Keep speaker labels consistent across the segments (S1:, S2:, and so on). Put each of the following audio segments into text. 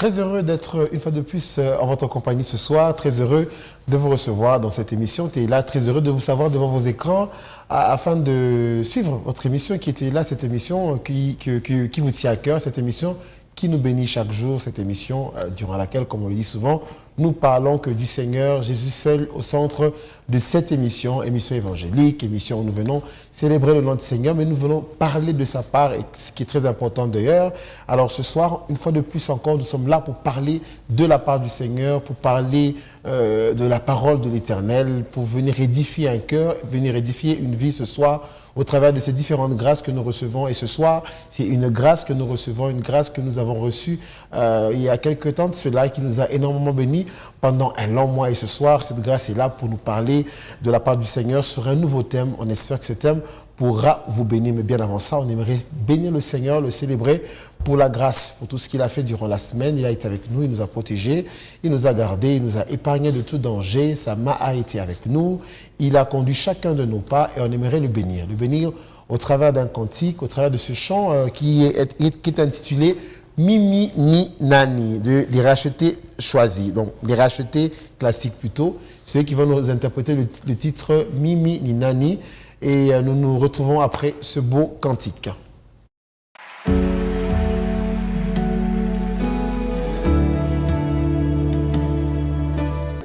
S1: Très heureux d'être une fois de plus en votre compagnie ce soir, très heureux de vous recevoir dans cette émission. Tu es là, très heureux de vous savoir devant vos écrans afin de suivre votre émission qui était là, cette émission qui vous tient à cœur, cette émission qui nous bénit chaque jour, cette émission durant laquelle, comme on le dit souvent, nous parlons que du Seigneur, Jésus seul au centre de cette émission évangélique, émission où nous venons célébrer le nom du Seigneur, mais nous venons parler de sa part, et ce qui est très important d'ailleurs. Alors ce soir, une fois de plus encore, nous sommes là pour parler de la part du Seigneur, pour parler de la parole de l'Éternel, pour venir édifier un cœur, venir édifier une vie ce soir, au travers de ces différentes grâces que nous recevons. Et ce soir, c'est une grâce que nous recevons, une grâce que nous avons reçue il y a quelques temps de cela, qui nous a énormément bénis pendant un long mois. Et ce soir, cette grâce est là pour nous parler de la part du Seigneur sur un nouveau thème. On espère que ce thème pourra vous bénir. Mais bien avant ça, on aimerait bénir le Seigneur, le célébrer pour la grâce, pour tout ce qu'il a fait durant la semaine. Il a été avec nous, il nous a protégés, il nous a gardés, il nous a épargnés de tout danger. Sa main a été avec nous. Il a conduit chacun de nos pas et on aimerait le bénir. Le bénir au travers d'un cantique, au travers de ce chant qui est intitulé Mimi ni Nani, de Les Rachetés choisis. Donc, Les Rachetés classiques plutôt. Ceux qui vont nous interpréter le titre Mimi ni Nani. Et nous nous retrouvons après ce beau cantique.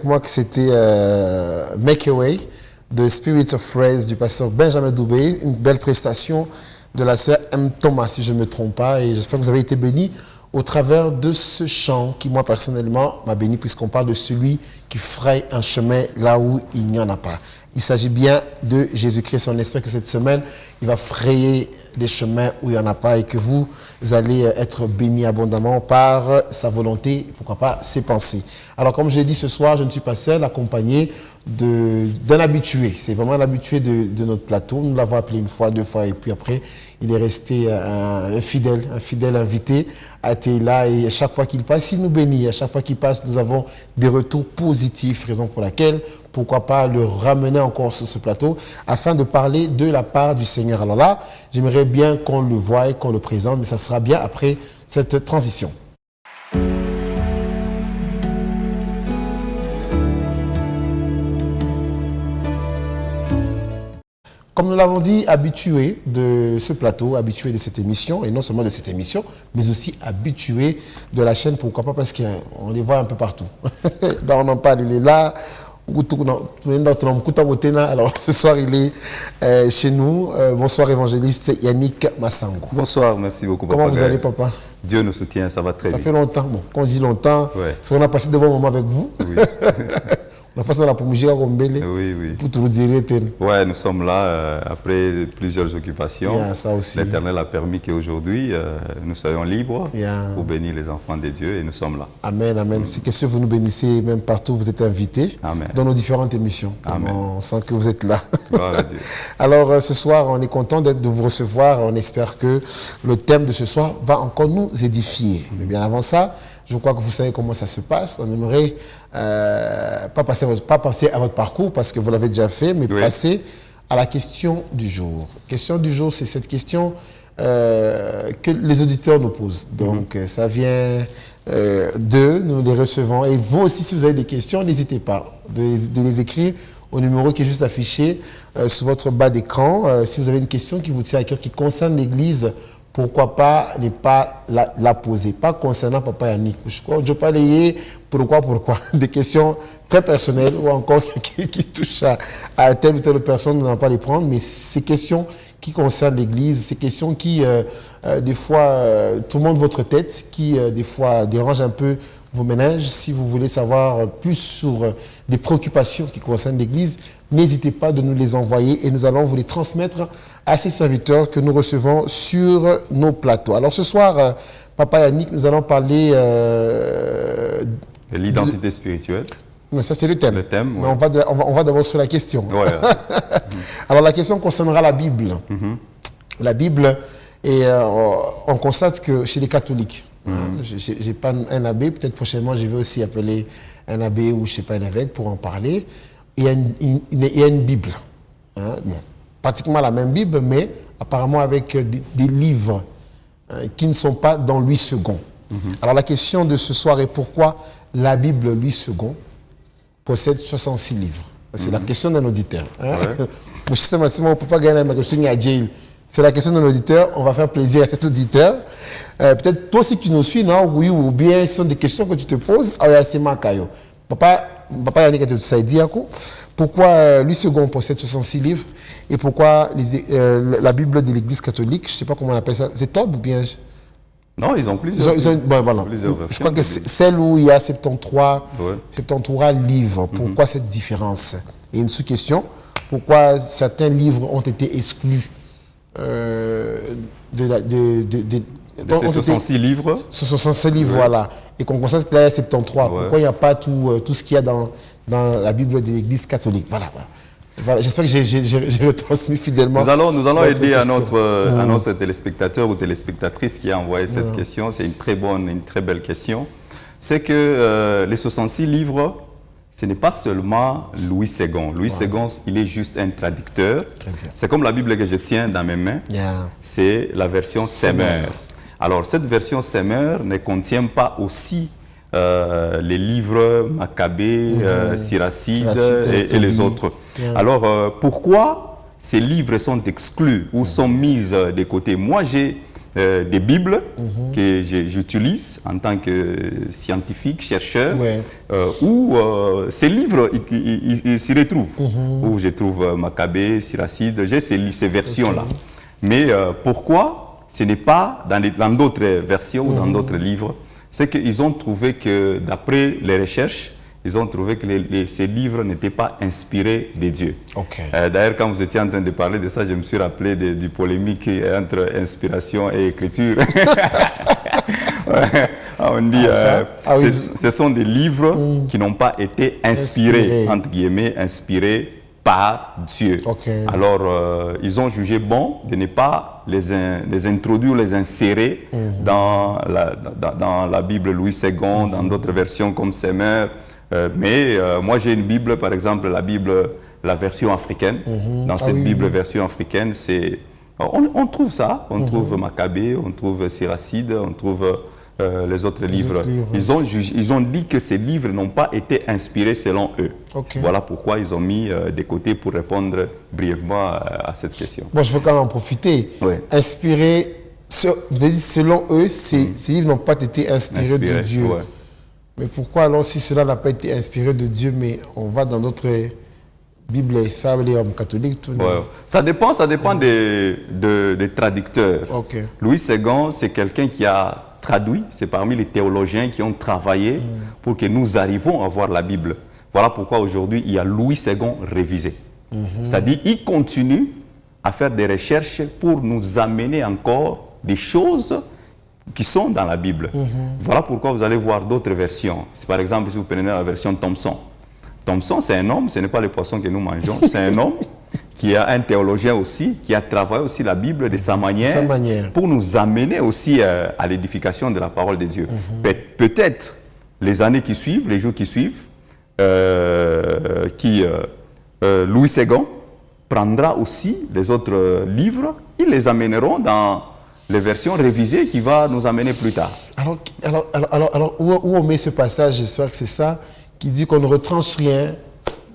S1: Moi, que c'était Make Away de Spirit of Praise du pasteur Benjamin Doubé, une belle prestation de la sœur M. Thomas, si je ne me trompe pas, et j'espère que vous avez été bénis au travers de ce chant qui, moi, personnellement, m'a béni, puisqu'on parle de celui qui fraye un chemin là où il n'y en a pas. Il s'agit bien de Jésus-Christ. On espère que cette semaine, il va frayer des chemins où il n'y en a pas et que vous allez être bénis abondamment par sa volonté, pourquoi pas ses pensées. Alors, comme je l'ai dit ce soir, je ne suis pas seul, accompagné d'un habitué. C'est vraiment un habitué de notre plateau. Nous l'avons appelé une fois, deux fois, et puis après, il est resté un fidèle invité, a été là, et à chaque fois qu'il passe, il nous bénit. À chaque fois qu'il passe, nous avons des retours positifs, raison pour laquelle, pourquoi pas le ramener encore sur ce plateau, afin de parler de la part du Seigneur. Alors là, j'aimerais bien qu'on le voie et qu'on le présente, mais ça sera bien après cette transition. Comme nous l'avons dit, habitué de ce plateau, habitué de cette émission, et non seulement de cette émission, mais aussi habitué de la chaîne, pourquoi pas, parce qu'on les voit un peu partout. Dans On en parle, il est là. Alors ce soir, il est chez nous. Bonsoir, évangéliste Yannick Massango.
S2: Bonsoir, merci beaucoup, papa.
S1: Comment vous allez, papa?
S2: Dieu nous soutient, ça va très bien.
S1: Ça fait longtemps. Bon, quand on dit longtemps, c'est qu'on a passé de bons moments avec vous. Oui. La façon la promouvoir à Rombele.
S2: Oui, oui.
S1: Pour tout nous dire.
S2: Ouais, nous sommes là après plusieurs occupations.
S1: Ça aussi.
S2: L'Éternel a permis qu'aujourd'hui nous soyons libres pour bénir les enfants de Dieu et nous sommes là.
S1: Amen, amen. C'est que si vous nous bénissez, même partout où vous êtes invités, dans nos différentes émissions. Amen. On sent que vous êtes là.
S2: Gloire à Dieu.
S1: Alors ce soir, on est content de vous recevoir. On espère que le thème de ce soir va encore nous édifier. Mais bien avant ça, je crois que vous savez comment ça se passe. On aimerait pas passer à votre parcours parce que vous l'avez déjà fait, mais passer à la question du jour. La question du jour, c'est cette question que les auditeurs nous posent. Donc, ça vient d'eux, nous les recevons. Et vous aussi, si vous avez des questions, n'hésitez pas de les écrire au numéro qui est juste affiché sur votre bas d'écran. Si vous avez une question qui vous tient à cœur, qui concerne l'Église, pourquoi pas ne pas la poser. Pas concernant Papa Yannick. Je parle pourquoi. Des questions très personnelles ou encore qui touchent à telle ou telle personne, on ne va pas les prendre, mais ces questions qui concernent l'Église, ces questions qui, des fois, tourmentent votre tête, qui, des fois, dérangent un peu vos ménages. Si vous voulez savoir plus sur des préoccupations qui concernent l'Église, n'hésitez pas de nous les envoyer et nous allons vous les transmettre à ces serviteurs que nous recevons sur nos plateaux. Alors ce soir, Papa Yannick, nous allons parler
S2: de l'identité spirituelle.
S1: Mais ça, c'est le thème.
S2: Le thème,
S1: mais on va d'abord sur la question.
S2: Ouais.
S1: Alors la question concernera la Bible. La Bible, et on constate que chez les catholiques, je n'ai pas un abbé, peut-être prochainement je vais aussi appeler un abbé ou je ne sais pas un évêque pour en parler. Il y a une Bible, bon, pratiquement la même Bible, mais apparemment avec des livres qui ne sont pas dans Louis II. Alors la question de ce soir est pourquoi la Bible Louis II possède 66 livres. C'est la question d'un auditeur. Hein? Ouais. C'est la question d'un auditeur. On va faire plaisir à cet auditeur. Peut-être toi aussi qui nous suis, non? Oui ou bien ce sont des questions que tu te poses. C'est Makayo. Papa Yannick a tout ça dit. Pourquoi Louis II possède 66 livres et pourquoi la Bible de l'Église catholique, je ne sais pas comment on appelle ça, c'est Tob ou bien...
S2: Non, ils ont plusieurs.
S1: Voilà. Je crois que c'est celle où il y a 73 livres. Pourquoi cette différence? Et une sous-question, pourquoi certains livres ont été exclus
S2: de ces 66 livres?
S1: Ce 66 livres, voilà. Et qu'on constate que là, il y a 73. Pourquoi il n'y a pas tout ce qu'il y a dans la Bible de l'Église catholique? Voilà. J'espère que j'ai retransmis fidèlement.
S2: Nous allons aider à notre téléspectateur ou téléspectatrice qui a envoyé cette question. C'est une très belle question. C'est que les 66 livres, ce n'est pas seulement Louis II. Louis II, il est juste un traducteur. C'est comme la Bible que je tiens dans mes mains. C'est la version Semeur. Alors, cette version Semeur ne contient pas aussi les livres Maccabée, Siracide et les autres. Alors, pourquoi ces livres sont exclus ou sont mis de côté? Moi, j'ai des Bibles que j'utilise en tant que scientifique, chercheur, où ces livres ils s'y retrouvent. Où je trouve Maccabée, Siracide, j'ai ces versions-là. Mais pourquoi ce n'est pas dans d'autres versions ou dans d'autres livres? C'est qu'ils ont trouvé que, d'après les recherches, ils ont trouvé que ces livres n'étaient pas inspirés de Dieu. D'ailleurs, quand vous étiez en train de parler de ça, je me suis rappelé du polémique entre inspiration et écriture. On dit, ce sont des livres qui n'ont pas été inspirés, entre guillemets, inspirés par Dieu. Alors, ils ont jugé bon de ne pas les introduire, les insérer dans la Bible Louis II, dans d'autres versions comme Semeur. Mais moi, j'ai une Bible, par exemple, la version africaine. Dans cette Bible version africaine, on trouve ça. On trouve Maccabée, on trouve Siracide, on trouve les autres livres. Ils ont dit que ces livres n'ont pas été inspirés selon eux. Voilà pourquoi ils ont mis de côté pour répondre brièvement à cette question.
S1: Bon, je veux quand même en profiter. Inspirés, vous avez dit selon eux, ces livres n'ont pas été inspirés de Dieu. Mais pourquoi alors, si cela n'a pas été inspiré de Dieu, mais on va dans notre Bible, ça, les hommes catholiques,
S2: ça dépend des traducteurs. Louis II, c'est quelqu'un qui a traduit, c'est parmi les théologiens qui ont travaillé pour que nous arrivions à voir la Bible. Voilà pourquoi aujourd'hui, il y a Louis II révisé. C'est-à-dire, il continue à faire des recherches pour nous amener encore des choses qui sont dans la Bible. Voilà pourquoi vous allez voir d'autres versions. Par exemple, si vous prenez la version Thomson. Thomson, c'est un homme, ce n'est pas le poisson que nous mangeons, c'est un homme qui est un théologien aussi, qui a travaillé aussi la Bible de sa manière. Pour nous amener aussi à l'édification de la parole de Dieu. Peut-être les années qui suivent, les jours qui suivent, Louis II prendra aussi les autres livres, ils les amèneront dans les versions révisées qui va nous amener plus tard.
S1: Alors où on met ce passage, j'espère que c'est ça, qui dit qu'on ne retranche rien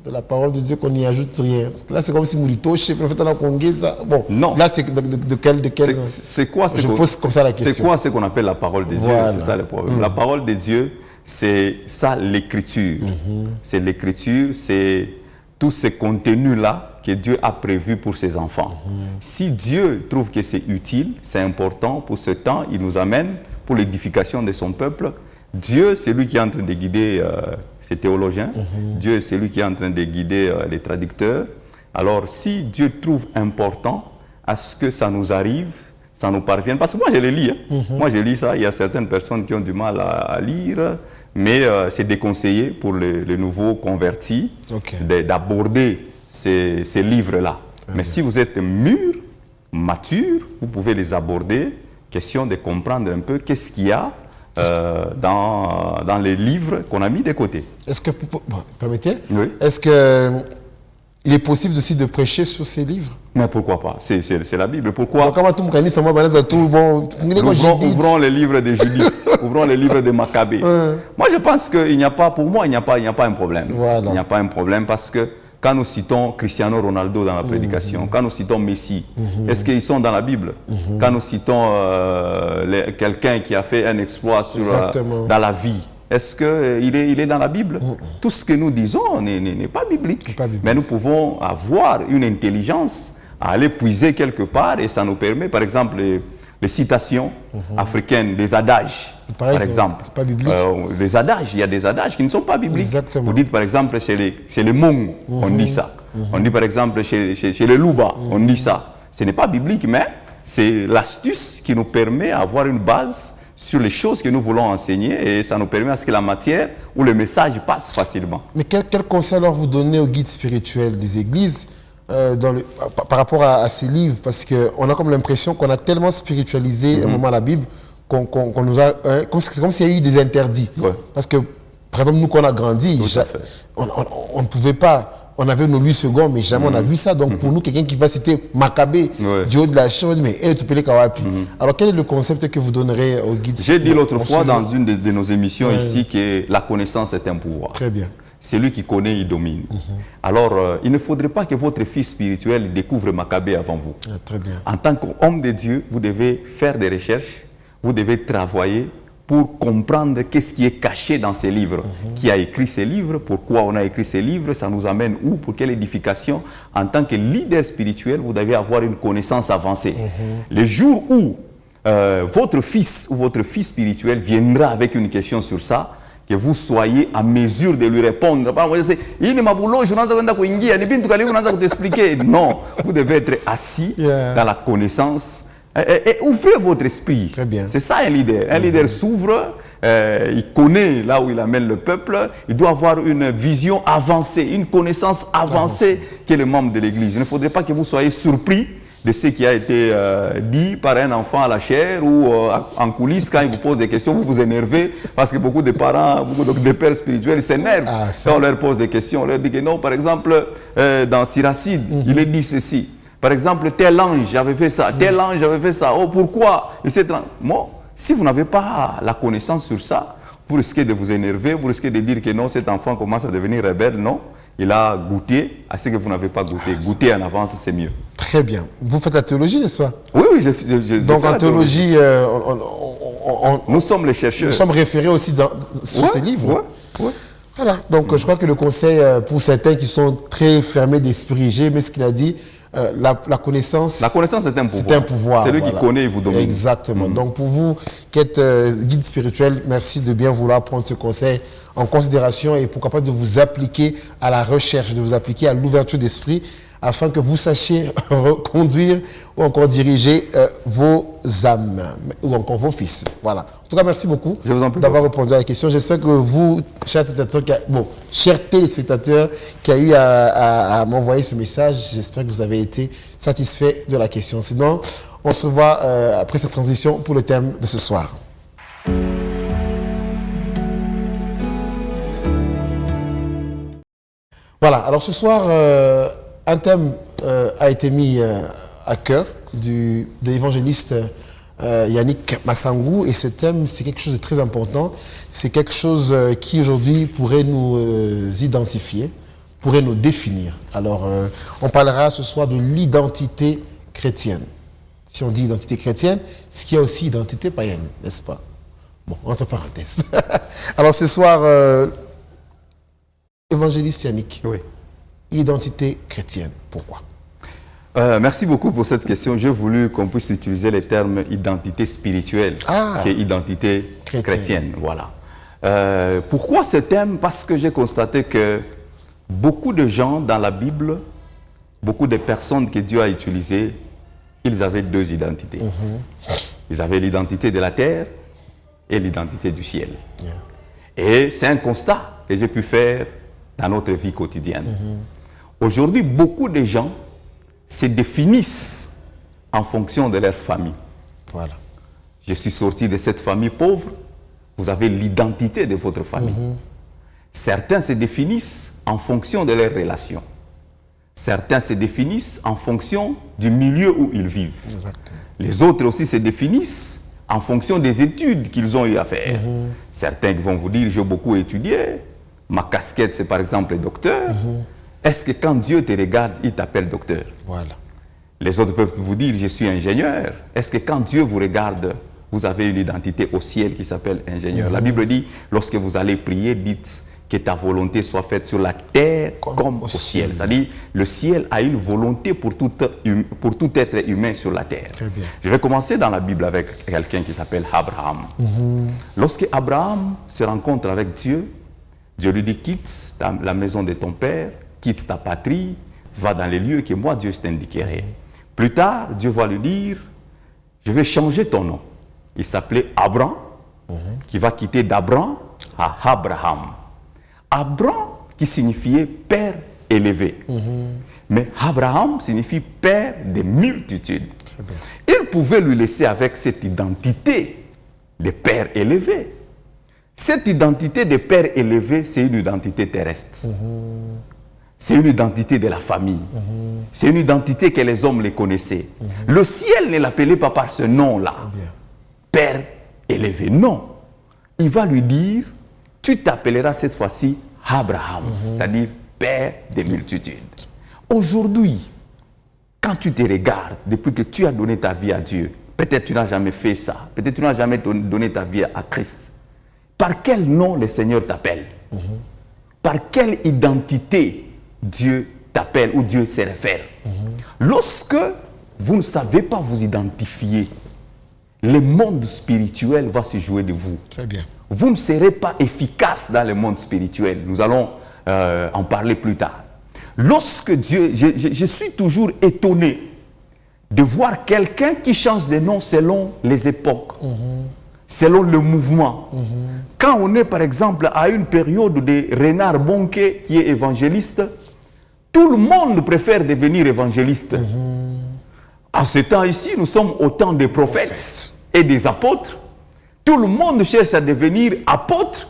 S1: de la parole de Dieu, qu'on n'y ajoute rien. Parce que là, c'est comme si Moulito, je sais pas, bon, non. Là, c'est de quel
S2: c'est quoi?
S1: Je pose comme ça la question.
S2: C'est quoi ce qu'on appelle la parole de Dieu? C'est ça le problème. La parole de Dieu, c'est ça l'écriture. C'est l'écriture, c'est tout ce contenu-là que Dieu a prévu pour ses enfants. Si Dieu trouve que c'est utile, c'est important, pour ce temps, il nous amène pour l'édification de son peuple. Dieu, c'est lui qui est en train de guider ces théologiens. Dieu, c'est lui qui est en train de guider les traducteurs. Alors, si Dieu trouve important à ce que ça nous arrive, ça nous parvienne, parce que moi, je les lis. Moi, je lis ça. Il y a certaines personnes qui ont du mal à lire, mais c'est déconseillé pour les nouveaux convertis d'aborder ces livres-là. Mais si vous êtes mûr, mature, vous pouvez les aborder. Question de comprendre un peu qu'est-ce qu'il y a dans les livres qu'on a mis de côté.
S1: Est-ce que, permettez, est-ce que il est possible aussi de prêcher sur ces livres.
S2: Mais pourquoi pas? C'est la Bible. Pourquoi? Ouvrons les livres de Judith, ouvrons les livres de Maccabée. Moi, je pense qu'il n'y a pas, pour moi, il n'y a pas un problème.
S1: Voilà.
S2: Il n'y a pas un problème parce que quand nous citons Cristiano Ronaldo dans la prédication, quand nous citons Messi, est-ce qu'ils sont dans la Bible? Quand nous citons quelqu'un qui a fait un exploit dans la vie, est-ce qu'il est dans la Bible? Tout ce que nous disons n'est pas biblique. Mais nous pouvons avoir une intelligence à aller puiser quelque part et ça nous permet, par exemple, les citations africaines, des adages, par exemple.
S1: Pas biblique.
S2: Les adages, il y a des adages qui ne sont pas bibliques.
S1: Exactement.
S2: Vous dites, par exemple, chez les Hmong, on dit ça. On dit, par exemple, chez les Luba, on dit ça. Ce n'est pas biblique, mais c'est l'astuce qui nous permet d'avoir une base sur les choses que nous voulons enseigner et ça nous permet à ce que la matière ou le message passe facilement.
S1: Mais quel conseil alors vous donnez aux guides spirituels des églises par rapport à ces livres? Parce qu'on a comme l'impression qu'on a tellement spiritualisé un moment la Bible qu'on nous a... c'est comme s'il y a eu des interdits. Ouais. Parce que, par exemple, nous qu'on a grandi, on ne pouvait pas... On avait nos 8 secondes, mais jamais on a vu ça. Donc, pour nous, quelqu'un qui va citer Maccabée du haut de la chaîne, on dit, mais tu peux les kawapi. Alors, quel est le concept que vous donnerez aux guides?
S2: J'ai dit l'autre fois dans une de nos émissions ici que la connaissance est un pouvoir.
S1: Très bien.
S2: Celui qui connaît, il domine. Alors, il ne faudrait pas que votre fils spirituel découvre Maccabée avant vous.
S1: Très bien.
S2: En tant qu'homme de Dieu, vous devez faire des recherches, vous devez travailler pour comprendre qu'est-ce qui est caché dans ces livres. Qui a écrit ces livres? Pourquoi on a écrit ces livres? Ça nous amène où? Pour quelle édification? En tant que leader spirituel, vous devez avoir une connaissance avancée. Le jour où votre fils ou votre fille spirituel viendra avec une question sur ça, que vous soyez à mesure de lui répondre. Non, vous devez être assis dans la connaissance. Et ouvrez votre esprit. C'est ça un leader. Un leader s'ouvre, il connaît là où il amène le peuple, il doit avoir une vision avancée, une connaissance avancée qui est le membre de l'église. Il ne faudrait pas que vous soyez surpris de ce qui a été dit par un enfant à la chair ou en coulisses quand il vous pose des questions, vous vous énervez parce que beaucoup de parents, beaucoup de pères spirituels s'énervent quand on leur pose des questions. On leur dit que non, par exemple, dans Siracide, il est dit ceci. Par exemple, tel ange avait fait ça, tel ange avait fait ça. Oh, pourquoi? Bon, si vous n'avez pas la connaissance sur ça, vous risquez de vous énerver, vous risquez de dire que non, cet enfant commence à devenir rebelle. Non, il a goûté à ce que vous n'avez pas goûté. Goûter en avance, c'est mieux. Très bien. Vous faites la théologie, n'est-ce pas? Oui, oui, donc en théologie, nous sommes les chercheurs. Nous sommes référés aussi sur ces livres. Oui. Voilà. Donc je crois que le conseil pour certains qui sont très fermés d'esprit, j'ai aimé ce qu'il a dit. La connaissance... La connaissance est un pouvoir. C'est un pouvoir. C'est lui qui connaît et vous domine. Exactement. Donc pour vous qui êtes guide spirituel, merci de bien vouloir prendre ce conseil en considération et pourquoi pas de vous appliquer à la recherche, de vous appliquer à l'ouverture d'esprit afin que vous sachiez reconduire ou encore diriger vos âmes ou encore vos fils. Voilà. En tout cas, merci beaucoup d'avoir répondu à la question. J'espère que vous, chers téléspectateurs qui a eu à m'envoyer ce message, j'espère que vous avez été satisfaits de la question. Sinon, on se revoit après cette transition pour le thème de ce soir. Voilà. Alors ce soir... un thème a été mis à cœur de l'évangéliste Yannick Massangou et ce thème, c'est quelque chose de très important. C'est quelque chose qui aujourd'hui pourrait nous identifier, pourrait nous définir. Alors, on parlera ce soir de l'identité chrétienne. Si on dit identité chrétienne, c'est qu'il y a aussi identité païenne, n'est-ce pas? Bon, entre parenthèses. Alors ce soir, évangéliste Yannick. Oui. Identité chrétienne. Pourquoi? Merci beaucoup pour cette question. J'ai voulu qu'on puisse utiliser les termes identité spirituelle qui est identité chrétienne. Voilà. Pourquoi ce thème? Parce que j'ai constaté que beaucoup de gens dans la Bible, beaucoup de personnes que Dieu a utilisées, ils avaient deux identités. Ils avaient l'identité de la terre et l'identité du ciel. Et c'est un constat que j'ai pu faire dans notre vie quotidienne. Aujourd'hui, beaucoup de gens se définissent en fonction de leur famille. Voilà. Je suis sorti de cette famille pauvre, vous avez l'identité de votre famille. Certains se définissent en fonction de leurs relations. Certains se définissent en fonction du milieu où ils vivent.
S1: Exactement.
S2: Les autres aussi se définissent en fonction des études qu'ils ont eu à faire. Certains vont vous dire, j'ai beaucoup étudié, ma casquette c'est par exemple docteur. Est-ce que quand Dieu te regarde, il t'appelle docteur?
S1: Voilà.
S2: Les autres peuvent vous dire, je suis ingénieur. Est-ce que quand Dieu vous regarde, vous avez une identité au ciel qui s'appelle ingénieur? La Bible dit, lorsque vous allez prier, dites que ta volonté soit faite sur la terre comme au ciel. C'est-à-dire, le ciel a une volonté pour tout être humain sur la terre.
S1: Très bien.
S2: Je vais commencer dans la Bible avec quelqu'un qui s'appelle Abraham. Lorsque Abraham se rencontre avec Dieu, Dieu lui dit, quitte la maison de ton père, quitte ta patrie, va dans les lieux que moi, Dieu, je t'indiquerai. Plus tard, Dieu va lui dire, je vais changer ton nom. Il s'appelait Abram, qui va quitter d'Abram à Abraham. Abram, qui signifiait père élevé. Mais Abraham signifie père des multitudes. Il pouvait lui laisser avec cette identité de père élevé. Cette identité de père élevé, c'est une identité terrestre. C'est une identité de la famille. C'est une identité que les hommes les connaissaient. Le ciel ne l'appelait pas par ce nom-là. Père élevé. Non. Il va lui dire, tu t'appelleras cette fois-ci Abraham, c'est-à-dire père des multitudes. Aujourd'hui, quand tu te regardes, depuis que tu as donné ta vie à Dieu, peut-être tu n'as jamais fait ça, peut-être tu n'as jamais donné ta vie à Christ. Par quel nom le Seigneur t'appelle? Par quelle identité Dieu t'appelle ou Dieu se réfère? Lorsque vous ne savez pas vous identifier, le monde spirituel va se jouer de vous.
S1: Très bien.
S2: Vous ne serez pas efficace dans le monde spirituel. Nous allons en parler plus tard. Lorsque Dieu... Je suis toujours étonné de voir quelqu'un qui change de nom selon les époques, selon le mouvement. Quand on est par exemple à une période de Renard Bonquet qui est évangéliste, tout le monde préfère devenir évangéliste. En ce temps ici, nous sommes au temps des prophètes et des apôtres. Tout le monde cherche à devenir apôtre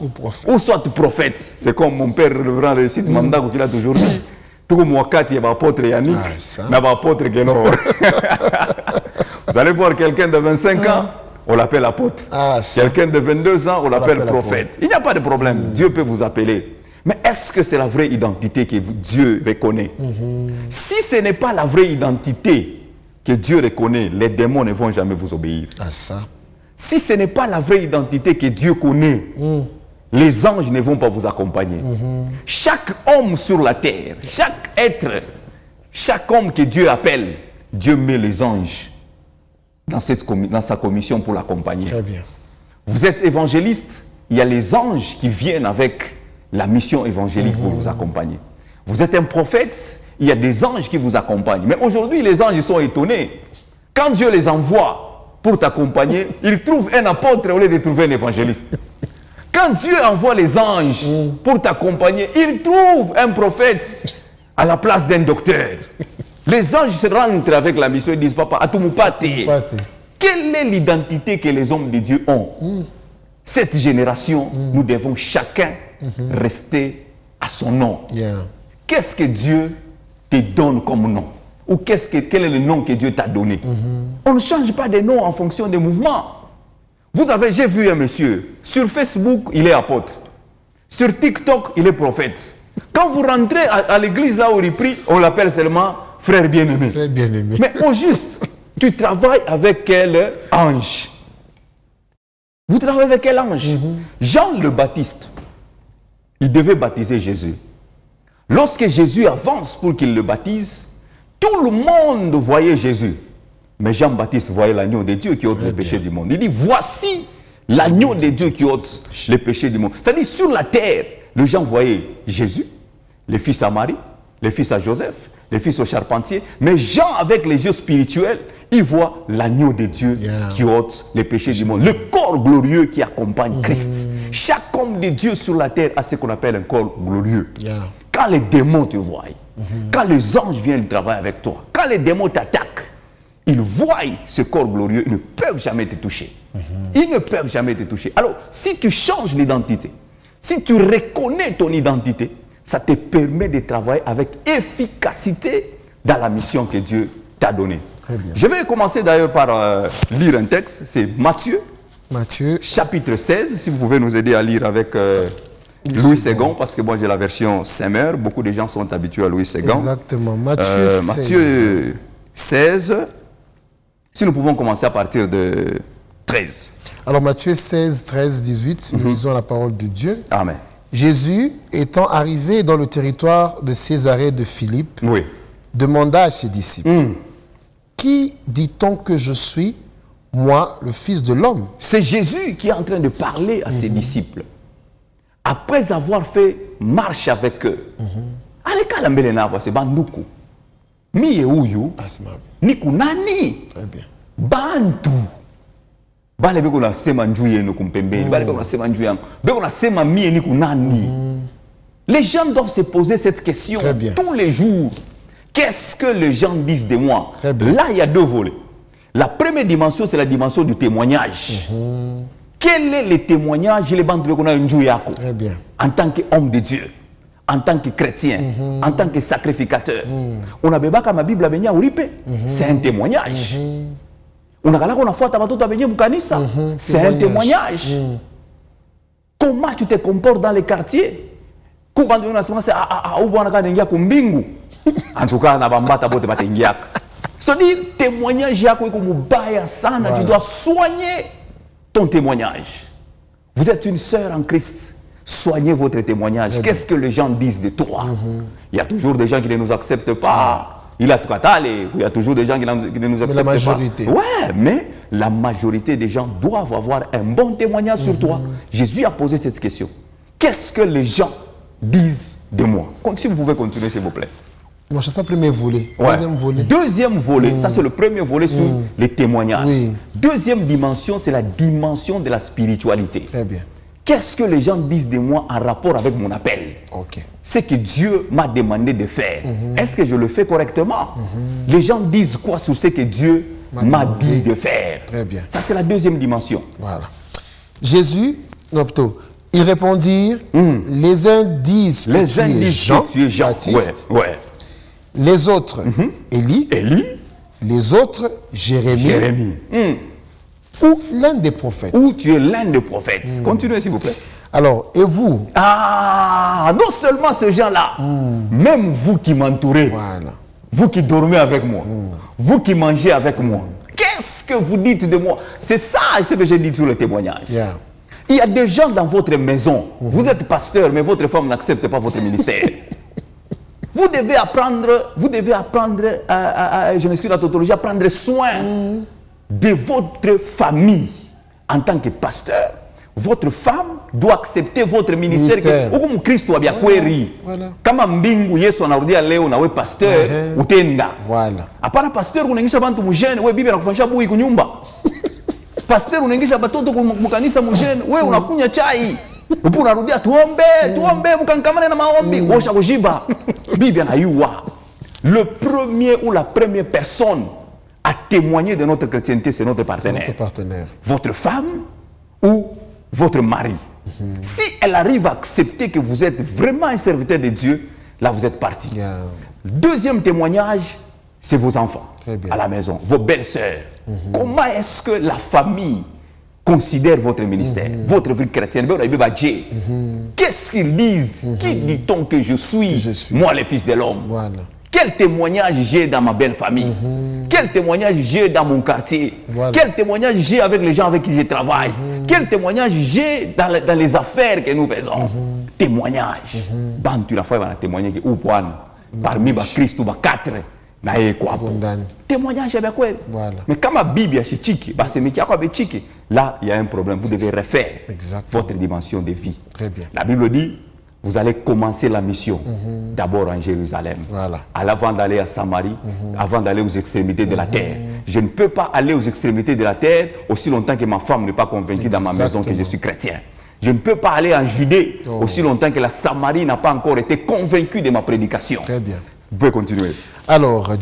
S2: ou soit prophète. C'est comme mon père, le grand réussite, mandat qu'il a toujours dit. Tout moi, il y a apôtre Yannick, mais apôtre Guénor. Vous allez voir quelqu'un de 25 ans, on l'appelle apôtre. Quelqu'un de 22 ans, on l'appelle prophète. Il n'y a pas de problème. Dieu peut vous appeler. Mais est-ce que c'est la vraie identité que Dieu reconnaît? Si ce n'est pas la vraie identité que Dieu reconnaît, les démons ne vont jamais vous obéir. Si ce n'est pas la vraie identité que Dieu connaît, les anges ne vont pas vous accompagner. Chaque homme sur la terre, chaque être, chaque homme que Dieu appelle, Dieu met les anges dans sa commission pour l'accompagner.
S1: Très bien.
S2: Vous êtes évangéliste, il y a les anges qui viennent avec la mission évangélique pour vous accompagner. Vous êtes un prophète, il y a des anges qui vous accompagnent. Mais aujourd'hui, les anges sont étonnés. Quand Dieu les envoie pour t'accompagner, ils trouvent un apôtre au lieu de trouver un évangéliste. Quand Dieu envoie les anges pour t'accompagner, ils trouvent un prophète à la place d'un docteur. Les anges se rentrent avec la mission et disent, papa, Atumupate, quelle est l'identité que les hommes de Dieu ont? Cette génération, nous devons chacun rester à son nom. Qu'est-ce que Dieu te donne comme nom? Ou quel est le nom que Dieu t'a donné? On ne change pas de nom en fonction des mouvements. J'ai vu un monsieur, sur Facebook, il est apôtre. Sur TikTok, il est prophète. Quand vous rentrez à l'église là où il prie, on l'appelle seulement frère bien-aimé.
S1: Frère bien-aimé.
S2: Mais au juste, tu travailles avec quel ange? Vous travaillez avec quel ange? Jean le Baptiste, il devait baptiser Jésus. Lorsque Jésus avance pour qu'il le baptise, tout le monde voyait Jésus. Mais Jean-Baptiste voyait l'agneau de Dieu qui ôte les péchés du monde. Il dit, voici l'agneau de Dieu qui ôte les péchés du monde. C'est-à-dire, sur la terre, les gens voyaient Jésus, le fils à Marie, le fils à Joseph, le fils au charpentier. Mais Jean, avec les yeux spirituels, il voit l'agneau de Dieu qui ôte les péchés du monde. Le corps glorieux qui accompagne Christ. Chaque homme de Dieu sur la terre a ce qu'on appelle un corps glorieux. Quand les démons te voient, quand les anges viennent travailler avec toi, quand les démons t'attaquent, ils voient ce corps glorieux, ils ne peuvent jamais te toucher. Ils ne peuvent jamais te toucher. Alors, si tu changes l'identité, si tu reconnais ton identité, ça te permet de travailler avec efficacité dans la mission que Dieu t'a donnée. Je vais commencer d'ailleurs par lire un texte, c'est Matthieu, chapitre 16, si vous pouvez nous aider à lire avec Louis II, parce que moi j'ai la version Semeur, beaucoup de gens sont habitués à Louis II.
S1: Exactement, Matthieu 16.
S2: Matthieu 16, si nous pouvons commencer à partir de 13.
S1: Alors Matthieu 16, 13, 18, nous lisons la parole de Dieu.
S2: Amen.
S1: Jésus, étant arrivé dans le territoire de Césarée de Philippe, demanda à ses disciples, qui dit-on que je suis, moi, le Fils de l'homme?
S2: C'est Jésus qui est en train de parler à ses disciples. Après avoir fait marche avec eux,
S1: Très bien.
S2: Bantu. Bale beko na sema njuye no kumpembe, bale beko na sema njuye, beko na sema mie ni kunani. Les gens doivent se poser cette question tous les jours. Qu'est-ce que les gens disent de moi? Là, il y a deux volets. La première dimension, c'est la dimension du témoignage. Quel est le témoignage en tant qu'homme de Dieu, en tant que chrétien, en tant que sacrificateur? On a béba comme la Bible a c'est un témoignage. On a c'est un témoignage. Comment tu te comportes dans les quartiers? En tout cas, c'est-à-dire, témoignage, tu dois soigner ton témoignage. Vous êtes une sœur en Christ. Soignez votre témoignage. Qu'est-ce que les gens disent de toi? Il y a toujours des gens qui ne nous acceptent pas. Il y a toujours des gens qui ne nous acceptent pas. Ouais, mais la majorité des gens doivent avoir un bon témoignage sur toi. Jésus a posé cette question. Qu'est-ce que les gens disent de moi? Si vous pouvez continuer, s'il vous plaît.
S1: Moi, c'est ça le premier volet.
S2: Deuxième volet, ça c'est le premier volet sur les témoignages. Deuxième dimension, c'est la dimension de la spiritualité.
S1: Très bien.
S2: Qu'est-ce que les gens disent de moi en rapport avec mon appel? C'est que Dieu m'a demandé de faire. Est-ce que je le fais correctement? Les gens disent quoi sur ce que Dieu m'a dit de faire?
S1: Très bien.
S2: Ça c'est la deuxième dimension.
S1: Voilà. Jésus, ils répondirent, les uns disent que tu es Jean, Baptiste. Les autres, Élie. Les autres, Jérémie. Ou l'un des prophètes.
S2: Ou tu es l'un des prophètes. Continuez s'il vous plaît.
S1: Alors, et vous?
S2: Ah, non seulement ce gens-là, même vous qui m'entourez, vous qui dormez avec moi, vous qui mangez avec moi, qu'est-ce que vous dites de moi? C'est ça ce que j'ai dit sur le témoignage. Il y a des gens dans votre maison, vous êtes pasteur, mais votre femme n'accepte pas votre ministère. Vous devez apprendre, je m'excuse la tautologie, à prendre soin de votre famille. En tant que pasteur, votre femme doit accepter votre ministère. Comme Christ a bien query. Kama mbingu Yesu anarudia leo na we pasteur utenda. Hapana pasteur unaingisha bantu mujene, we bibi anakufanyisha bui kunyumba. Pasteur unaingisha batoto mukanisa mujene, we unakunya chai. Upo unarudia tuombe mkankamane na maombi. Osha kujiba. Bibi anayua. Le premier ou la première personne à témoigner de notre chrétienté, c'est notre partenaire. Votre femme ou votre mari. Si elle arrive à accepter que vous êtes vraiment un serviteur de Dieu, là vous êtes parti. Deuxième témoignage, c'est vos enfants à la maison, vos belles-sœurs. Comment est-ce que la famille considère votre ministère, votre vie chrétienne? Qu'est-ce qu'ils disent? Qui dit-on que je suis? Moi, le Fils de l'homme. Quel témoignage j'ai dans ma belle famille? Quel témoignage j'ai dans mon quartier? Quel témoignage j'ai avec les gens avec qui je travaille? Quel témoignage j'ai dans les affaires que nous faisons? Témoignage. Tu la fois va témoigner que parmi Christ ou quatre. Témoignage avec quoi? Mais quand ma Bible est chic, là il y a un problème. Vous devez refaire votre dimension de vie. La Bible dit, vous allez commencer la mission d'abord en Jérusalem, avant d'aller à Samarie, avant d'aller aux extrémités de la terre. Je ne peux pas aller aux extrémités de la terre aussi longtemps que ma femme n'est pas convaincue dans ma maison que je suis chrétien. Je ne peux pas aller en Judée aussi longtemps que la Samarie n'a pas encore été convaincue de ma prédication.
S1: Très bien.
S2: Vous pouvez continuer.
S1: Alors,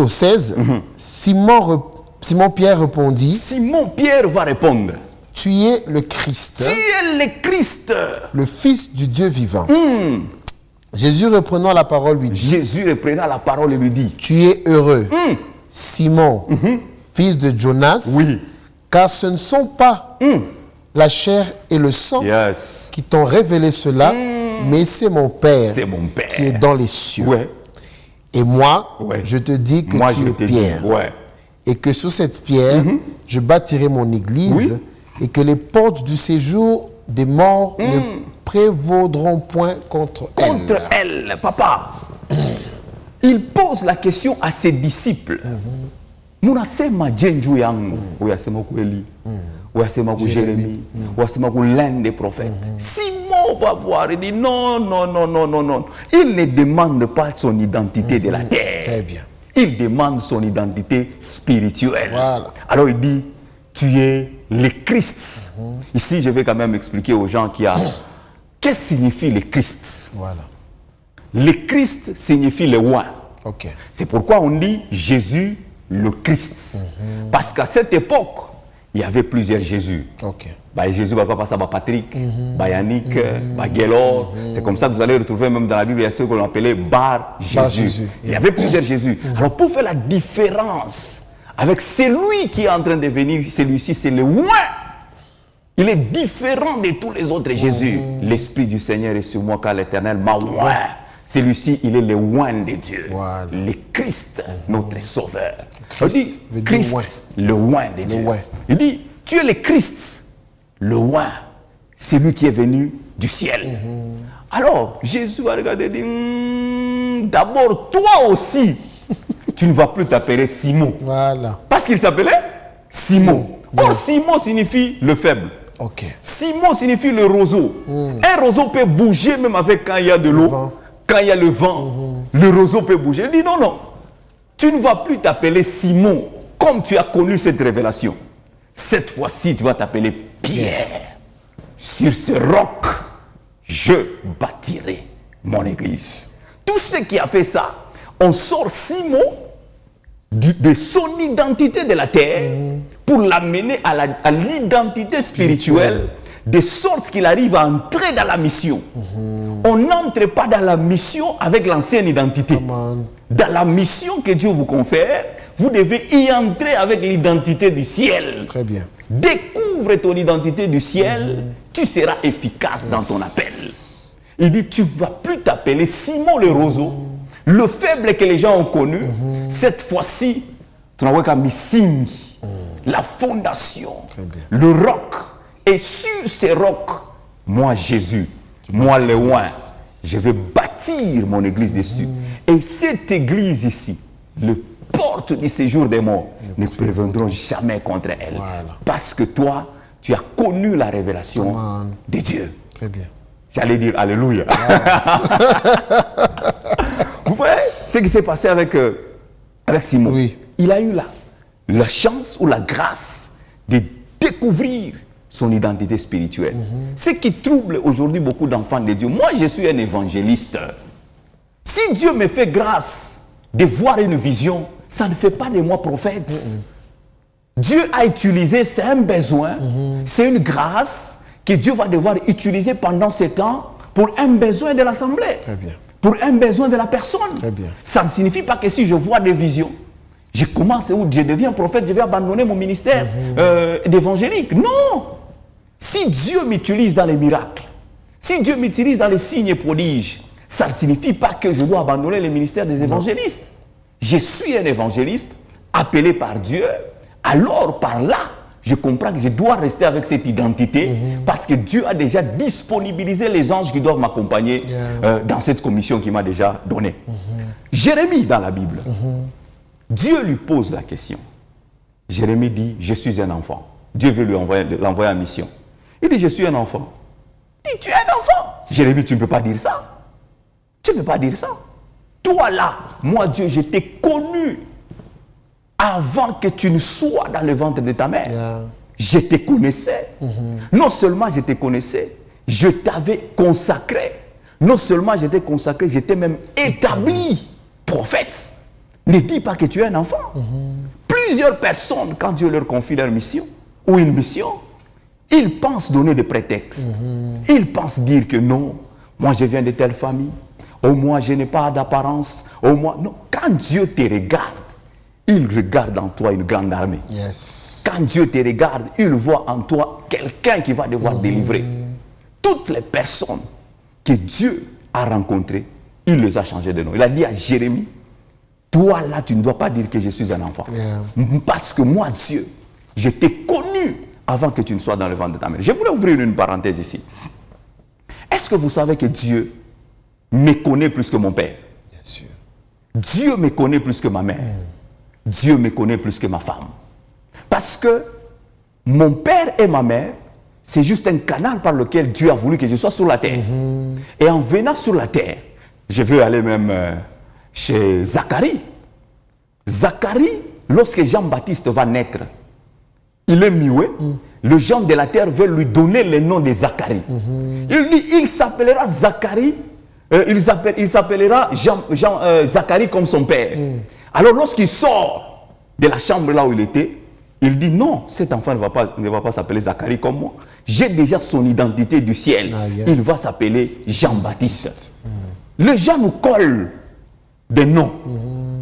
S1: 16, Simon Pierre répondit.
S2: Simon Pierre va répondre.
S1: Tu es le Christ.
S2: Tu es le Christ.
S1: Le Fils du Dieu vivant. Jésus reprenant la parole lui dit.
S2: Jésus reprenant la parole et lui dit.
S1: Tu es heureux, Simon, fils de Jonas.
S2: Oui.
S1: Car ce ne sont pas la chair et le sang qui t'ont révélé cela, mais c'est mon Père, qui est dans les cieux.
S2: Ouais.
S1: Et moi, je te dis que tu es Pierre. Et que sur cette pierre, je bâtirai mon église, et que les portes du séjour des morts ne prévaudront point contre elle.
S2: Contre elle, papa. Il pose la question à ses disciples. Munasema jenju yangu, uyasema kweli, uyasema ku Jérémie, uyasema ku l'un des prophètes. Simon va voir et dit non, non, non, non, non, non. Il ne demande pas son identité de la terre.
S1: Très bien.
S2: Il demande son identité spirituelle.
S1: Voilà.
S2: Alors il dit, tu es le Christ. Ici, je vais quand même expliquer aux gens qu'est-ce que signifie le Christ.
S1: Voilà.
S2: Le Christ signifie le roi.
S1: Ok.
S2: C'est pourquoi on dit Jésus le Christ. Parce qu'à cette époque, il y avait plusieurs Jésus.
S1: Ok.
S2: Jésus, Patrick, Yannick, Gelor. C'est comme ça que vous allez retrouver même dans la Bible, il y a ceux qu'on appelait Bar Jésus. Il y avait plusieurs Jésus. Alors pour faire la différence avec celui qui est en train de venir, celui-ci c'est le roi. Il est différent de tous les autres Jésus. L'Esprit du Seigneur est sur moi car l'Éternel m'a oint. Celui-ci, il est le oint de Dieu. Voilà. Le Christ, notre Sauveur.
S1: Christ,
S2: il dit, Christ, le oint de Dieu. Il dit, tu es le Christ, le oint. C'est lui qui est venu du ciel. Alors, Jésus a regardé et dit, d'abord, toi aussi, tu ne vas plus t'appeler Simon.
S1: Voilà.
S2: Parce qu'il s'appelait Simon. Oh, Simon signifie le faible.
S1: Ok.
S2: Simon signifie le roseau. Un roseau peut bouger même avec quand il y a de l'eau. Quand il y a le vent, le roseau peut bouger. Il dit non, non. Tu ne vas plus t'appeler Simon comme tu as connu cette révélation. Cette fois-ci, tu vas t'appeler Pierre. Sur ce roc, je bâtirai mon église. Tout ce qui a fait ça, on sort Simon de son identité de la terre pour l'amener à l'identité spirituelle, de sorte qu'il arrive à entrer dans la mission. On n'entre pas dans la mission avec l'ancienne identité. Dans la mission que Dieu vous confère, vous devez y entrer avec l'identité du ciel.
S1: Très bien.
S2: Découvre ton identité du ciel, tu seras efficace dans ton appel. Il dit, tu ne vas plus t'appeler Simon le roseau, le faible que les gens ont connu. Cette fois-ci, tu n'as qu'à missing, la fondation, le roc. Et sur ces rocs, moi Jésus, moi le roi, je vais bâtir mon église dessus. Et cette église ici, les portes du séjour des morts ne préviendront jamais contre elle. Voilà. Parce que toi, tu as connu la révélation de Dieu.
S1: Très bien.
S2: J'allais dire Alléluia. Vous voyez ce qui s'est passé avec Simon.
S1: Oui.
S2: Il a eu la chance ou la grâce de découvrir son identité spirituelle. Ce qui trouble aujourd'hui beaucoup d'enfants de Dieu. Moi, je suis un évangéliste. Si Dieu me fait grâce de voir une vision, ça ne fait pas de moi prophète. Dieu a utilisé, c'est un besoin, c'est une grâce que Dieu va devoir utiliser pendant ce temps pour un besoin de l'assemblée.
S1: Très bien.
S2: Pour un besoin de la personne.
S1: Très bien.
S2: Ça ne signifie pas que si je vois des visions, je commence ou je deviens prophète, je vais abandonner mon ministère d'évangélique. Non! Si Dieu m'utilise dans les miracles, si Dieu m'utilise dans les signes et prodiges, ça ne signifie pas que je dois abandonner le ministère des évangélistes. Je suis un évangéliste appelé par Dieu. Alors par là, je comprends que je dois rester avec cette identité parce que Dieu a déjà disponibilisé les anges qui doivent m'accompagner dans cette commission qu'il m'a déjà donnée. Jérémie dans la Bible, Dieu lui pose la question. Jérémie dit, je suis un enfant. Dieu veut l'envoyer en mission. Il dit, je suis un enfant. Il dit, tu es un enfant. Jérémie, tu ne peux pas dire ça. Tu ne peux pas dire ça. Toi là, moi Dieu, je t'ai connu avant que tu ne sois dans le ventre de ta mère. Je te connaissais. Non seulement je te connaissais, je t'avais consacré. Non seulement je t'ai consacré, je t'ai même établi prophète. Ne dis pas que tu es un enfant. Plusieurs personnes, quand Dieu leur confie leur mission, ou une mission, Ils pensent donner des prétextes. Ils pensent dire que non, moi je viens de telle famille, au moins je n'ai pas d'apparence, au moins... Non, quand Dieu te regarde, il regarde en toi une grande armée.
S1: Yes.
S2: Quand Dieu te regarde, il voit en toi quelqu'un qui va devoir délivrer. Toutes les personnes que Dieu a rencontrées, il les a changées de nom. Il a dit à Jérémie, toi là, tu ne dois pas dire que je suis un enfant. Parce que moi, Dieu, je t'ai connu avant que tu ne sois dans le ventre de ta mère. Je voulais ouvrir une parenthèse ici. Est-ce que vous savez que Dieu me connaît plus que mon père?
S1: Bien sûr.
S2: Dieu me connaît plus que ma mère. Dieu me connaît plus que ma femme. Parce que mon père et ma mère, c'est juste un canal par lequel Dieu a voulu que je sois sur la terre. Et en venant sur la terre, je veux aller même chez Zacharie. Zacharie, lorsque Jean-Baptiste va naître, il est muet. Le gens de la terre veulent lui donner le nom de Zacharie. Il dit, il s'appellera Zacharie. Il s'appellera Zacharie comme son père. Alors lorsqu'il sort de la chambre là où il était, il dit non, cet enfant ne va pas s'appeler Zacharie comme moi. J'ai déjà son identité du ciel. Il va s'appeler Jean-Baptiste. Les gens nous collent des noms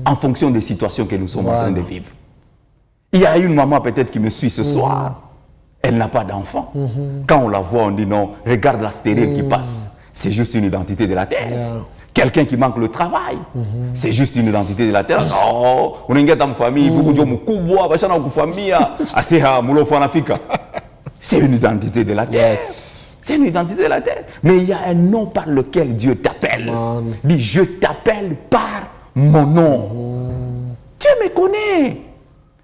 S2: en fonction des situations que nous sommes en train de vivre. Il y a une maman peut-être qui me suit ce soir. Elle n'a pas d'enfant. Quand on la voit, on dit non, regarde la stérile qui passe. C'est juste une identité de la terre. Quelqu'un qui manque le travail, c'est juste une identité de la terre. Oh, on est dans famille, c'est une identité de la terre. C'est une identité de la terre. Mais il y a un nom par lequel Dieu t'appelle. Dit, je t'appelle par mon nom. Dieu me connaît.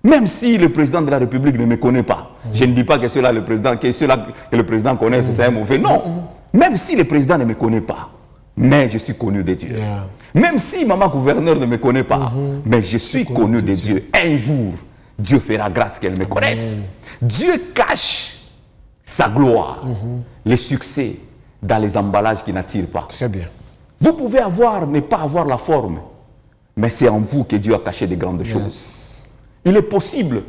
S2: Même si le président de la République ne me connaît pas. Je ne dis pas que ceux-là que le président connaît, c'est un mauvais. Non. Même si le président ne me connaît pas, mais je suis connu de Dieu. Même si maman gouverneur ne me connaît pas, mais je suis connu de Dieu. Un jour, Dieu fera grâce qu'elle me connaisse. Dieu cache sa gloire, les succès dans les emballages qui n'attirent pas.
S1: Très bien.
S2: Vous pouvez ne pas avoir la forme, mais c'est en vous que Dieu a caché de grandes choses. Il est possible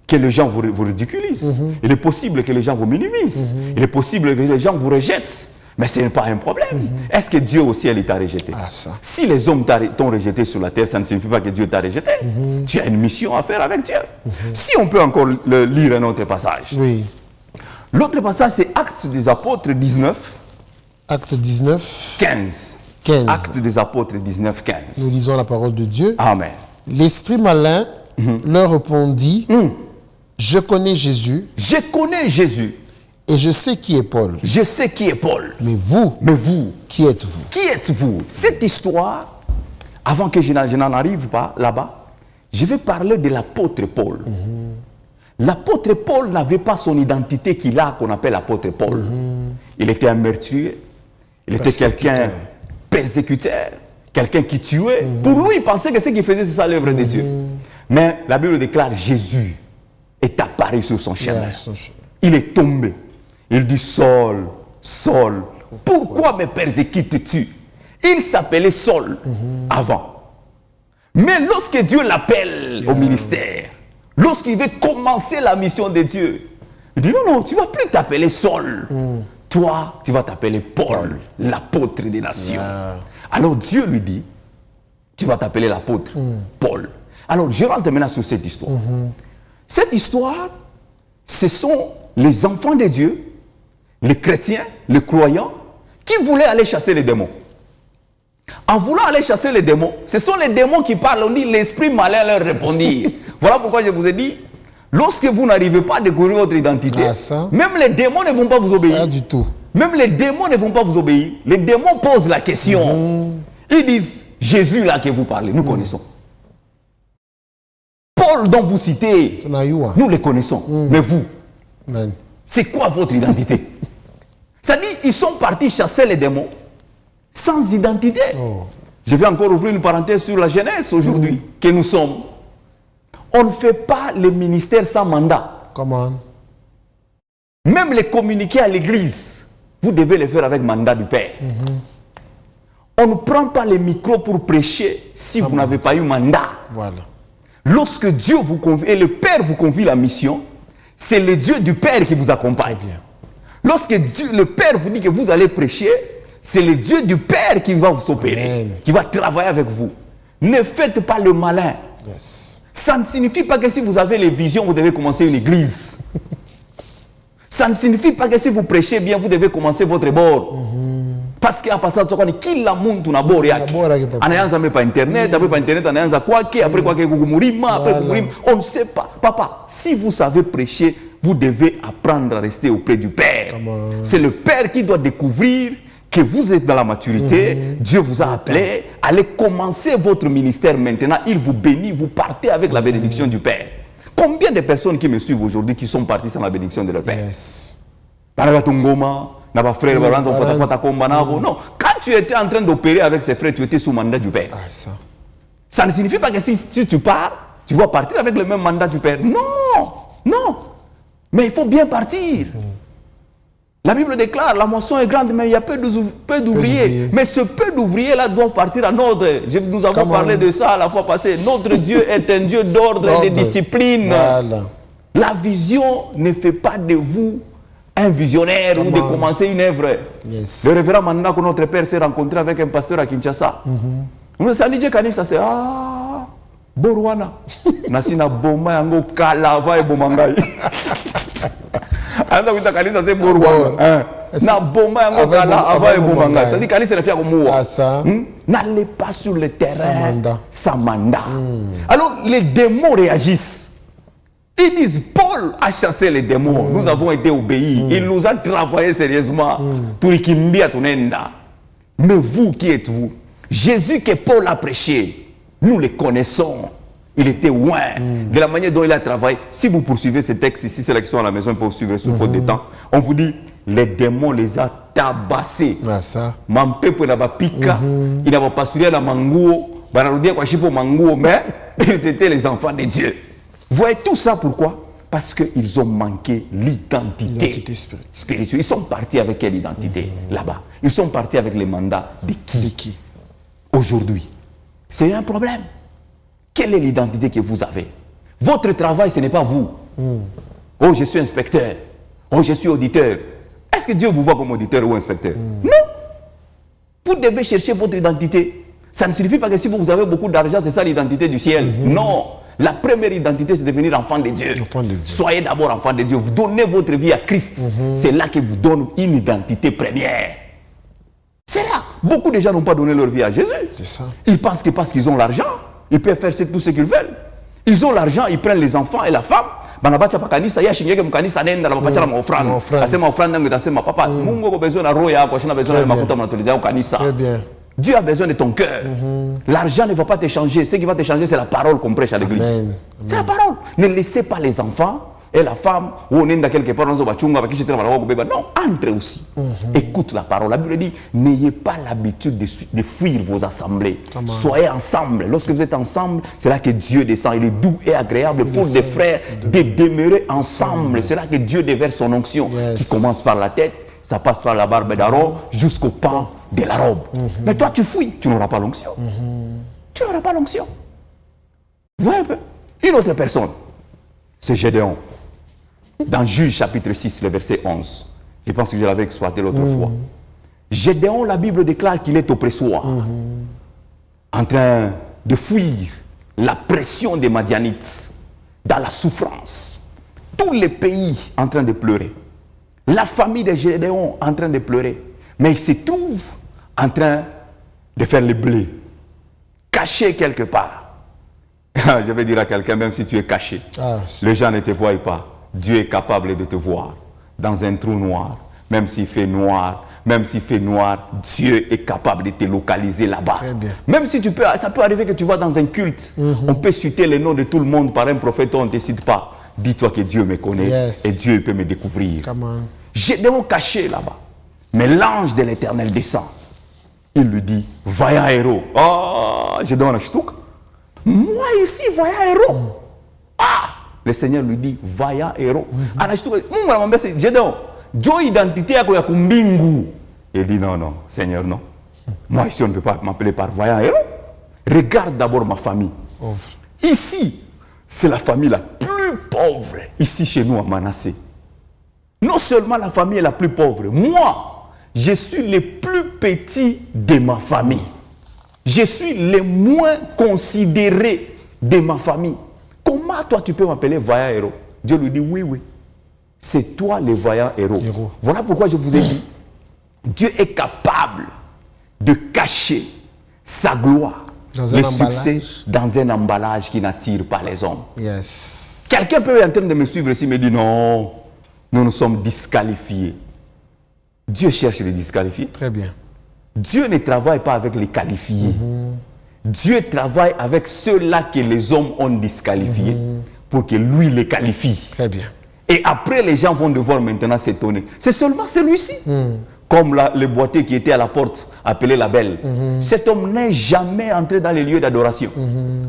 S2: que les gens vous ridiculisent. Il est possible que les gens vous minimisent. Il est possible que les gens vous rejettent. Mais ce n'est pas un problème. Est-ce que Dieu au ciel t'a rejeté? Si les hommes t'ont rejeté sur la terre, ça ne signifie pas que Dieu t'a rejeté. Tu as une mission à faire avec Dieu. Si on peut encore lire un autre passage.
S1: Oui.
S2: L'autre passage, c'est Actes des Apôtres 19.
S1: Actes 19.
S2: 15. Actes des Apôtres 19, 15.
S1: Nous lisons la parole de Dieu.
S2: Amen.
S1: L'esprit malin leur répondit, je connais Jésus.
S2: Je connais Jésus.
S1: Et je sais qui est Paul.
S2: Je sais qui est Paul.
S1: Mais vous, qui êtes-vous?
S2: Qui êtes-vous? Cette histoire, avant que je n'en arrive pas là-bas, je vais parler de l'apôtre Paul. L'apôtre Paul n'avait pas son identité qu'il a, qu'on appelle l'apôtre Paul. Il était un meurtrier. Il était quelqu'un persécuteur, quelqu'un qui tuait. Pour lui, il pensait que ce qu'il faisait, c'est ça l'œuvre de Dieu. Mais la Bible déclare Jésus est apparu sur son chemin. Il est tombé. Il dit, Saul, Saul, pourquoi me persécutes-tu? Il s'appelait Saul avant. Mais lorsque Dieu l'appelle au ministère, lorsqu'il veut commencer la mission de Dieu, il dit, non, tu ne vas plus t'appeler Saul. Toi, tu vas t'appeler Paul, l'apôtre des nations. Alors Dieu lui dit, tu vas t'appeler l'apôtre Paul. Alors je rentre maintenant sur cette histoire. Cette histoire, ce sont les enfants de Dieu, les chrétiens, les croyants, qui voulaient aller chasser les démons. En voulant aller chasser les démons, ce sont les démons qui parlent. On dit l'esprit malin leur répondit. Voilà pourquoi je vous ai dit, lorsque vous n'arrivez pas à découvrir votre identité, même les démons ne vont pas vous obéir.
S1: Pas du tout.
S2: Même les démons ne vont pas vous obéir. Les démons posent la question. Ils disent, Jésus là que vous parlez, nous connaissons. Paul dont vous citez, nous les connaissons. Mais vous, c'est quoi votre identité? C'est-à-dire, ils sont partis chasser les démons sans identité. Je vais encore ouvrir une parenthèse sur la jeunesse aujourd'hui que nous sommes. On ne fait pas le ministère sans mandat.
S1: Comment?
S2: Même les communiqués à l'église, vous devez les faire avec mandat du Père. On ne prend pas les micros pour prêcher si vous n'avez pas eu mandat.
S1: Voilà.
S2: Lorsque Dieu vous convie et le Père vous confie la mission, c'est le Dieu du Père qui vous accompagne.
S1: Bien.
S2: Lorsque Dieu, le Père vous dit que vous allez prêcher, c'est le Dieu du Père qui va vous opérer, qui va travailler avec vous. Ne faites pas le malin.
S1: Yes.
S2: Ça ne signifie pas que si vous avez les visions, vous devez commencer une église. Ça ne signifie pas que si vous prêchez bien, vous devez commencer votre bord. Parce qu'à passer de kila muntu na bord yake. Anaanza même pas internet, après pas internet, anaanza kwake, après kwake kukumurima, après kukumurima. On ne sait pas. Papa, si vous savez prêcher, vous devez apprendre à rester auprès du Père. C'est le Père qui doit découvrir que vous êtes dans la maturité, Dieu vous a appelé, allez commencer votre ministère maintenant, il vous bénit, vous partez avec la bénédiction du Père. Combien de personnes qui me suivent aujourd'hui qui sont parties sans la bénédiction de leur Père?
S1: Yes.
S2: Non, quand tu étais en train d'opérer avec ses frères, tu étais sous mandat du Père.
S1: Ah, ça.
S2: Ça ne signifie pas que si tu pars, tu vas partir avec le même mandat du Père. Non, non. Mais il faut bien partir. La Bible déclare, la moisson est grande, mais il y a peu d'ouvriers. Mais ce peu d'ouvriers-là doivent partir à ordre. Nous avons parlé de ça la fois passée. Notre Dieu est un Dieu d'ordre et de discipline.
S1: Voilà.
S2: La vision ne fait pas de vous un visionnaire ou de commencer une œuvre.
S1: Yes.
S2: Le révérend Manda, que notre père s'est rencontré avec un pasteur à Kinshasa. Ça dit que ça c'est Borwana. Nasina Boma Yango Kalava et Bomangai. Anda kuita kanisa se Borwana. Na Boma Yango Kalava et Bomangai. Ça dit kanisa le fait comme moi. N'allez pas sur le terrain sans mandat. Alors les démons réagissent. Ils disent, Paul a chassé les démons, nous avons été obéis, il nous a travaillé sérieusement. Mais vous, qui êtes-vous? Jésus que Paul a prêché, nous le connaissons. Il était loin de la manière dont il a travaillé. Si vous poursuivez ces textes ici, c'est là qui sont à la maison pour suivre sous faute de temps. On vous dit, les démons les a tabassés. Mampepo n'a pas piqué, il n'a pas passé la manguo, mais ils étaient les enfants de Dieu. Vous voyez tout ça pourquoi? Parce qu'ils ont manqué l'identité spirituelle. Ils sont partis avec quelle identité là-bas? Ils sont partis avec les mandats de qui? Aujourd'hui. C'est un problème. Quelle est l'identité que vous avez? Votre travail, ce n'est pas vous. Oh, je suis inspecteur. Oh, je suis auditeur. Est-ce que Dieu vous voit comme auditeur ou inspecteur? Non. Vous devez chercher votre identité. Ça ne signifie pas que si vous avez beaucoup d'argent, c'est ça l'identité du ciel. Non. La première identité, c'est devenir enfant de Dieu. Soyez d'abord enfant de Dieu. Vous donnez votre vie à Christ. C'est là qu'il vous donne une identité première. C'est là. Beaucoup de gens n'ont pas donné leur vie à Jésus.
S1: C'est ça.
S2: Ils pensent que parce qu'ils ont l'argent, ils peuvent faire tout ce qu'ils veulent. Ils ont l'argent, ils prennent les enfants et la femme. Très bien. Dieu a besoin de ton cœur. L'argent ne va pas te changer. Ce qui va te changer, c'est la parole qu'on prêche à l'église. C'est la parole. Ne laissez pas les enfants et la femme, ou on est dans quelque part, non, entre aussi. Écoute la parole. La Bible dit, n'ayez pas l'habitude de fuir vos assemblées. Soyez ensemble. Lorsque vous êtes ensemble, c'est là que Dieu descend. Il est doux et agréable pour des frères de demeurer ensemble. C'est là que Dieu déverse son onction qui commence par la tête, ça passe par la barbe d'Aaron jusqu'au pan de la robe. Mais toi, tu fouilles, tu n'auras pas l'onction. Tu n'auras pas l'onction. Voyez un peu. Une autre personne, c'est Gédéon. Dans Juge chapitre 6, le verset 11. Je pense que je l'avais exploité l'autre fois. Gédéon, la Bible déclare qu'il est oppresseur. En train de fuir la pression des Madianites. Dans la souffrance. Tous les pays en train de pleurer. La famille de Gédéon en train de pleurer. Mais il se trouve en train de faire le blé. Caché quelque part. Je vais dire à quelqu'un, même si tu es caché, les gens ne te voient pas. Dieu est capable de te voir dans un trou noir. Même s'il fait noir, Dieu est capable de te localiser là-bas. Même si ça peut arriver que tu vas dans un culte, on peut citer le nom de tout le monde par un prophète, on ne te cite pas. Dis-toi que Dieu me connaît et Dieu peut me découvrir. Gédéon caché là-bas. Mais l'ange de l'Éternel descend. Il lui dit, vaillant héros. Gédéon la ch'touk. Moi ici, vaillant héros. Le Seigneur lui dit, vaillant héros. Gédéon, Dieu identité à kumbingu. Il dit, non, Seigneur, non. Moi ici, on ne peut pas m'appeler par vaillant héros. Regarde d'abord ma famille. Ici, c'est la famille la plus pauvre ici chez nous à Manassé. Non seulement la famille est la plus pauvre, moi, je suis le plus petit de ma famille. Je suis le moins considéré de ma famille. Comment toi tu peux m'appeler vaillant héros? Dieu lui dit oui, oui. C'est toi le vaillant héros. Voilà pourquoi je vous ai dit, Dieu est capable de cacher sa gloire, le succès dans un emballage qui n'attire pas les hommes.
S1: Yes.
S2: Quelqu'un peut être en train de me suivre ici et me dire non, nous sommes disqualifiés. Dieu cherche les disqualifiés.
S1: Très bien.
S2: Dieu ne travaille pas avec les qualifiés. Dieu travaille avec ceux-là que les hommes ont disqualifiés pour que lui les qualifie.
S1: Très bien.
S2: Et après, les gens vont devoir maintenant s'étonner. C'est seulement celui-ci. Comme le boiteux qui était à la porte, appelé la belle. Cet homme n'est jamais entré dans les lieux d'adoration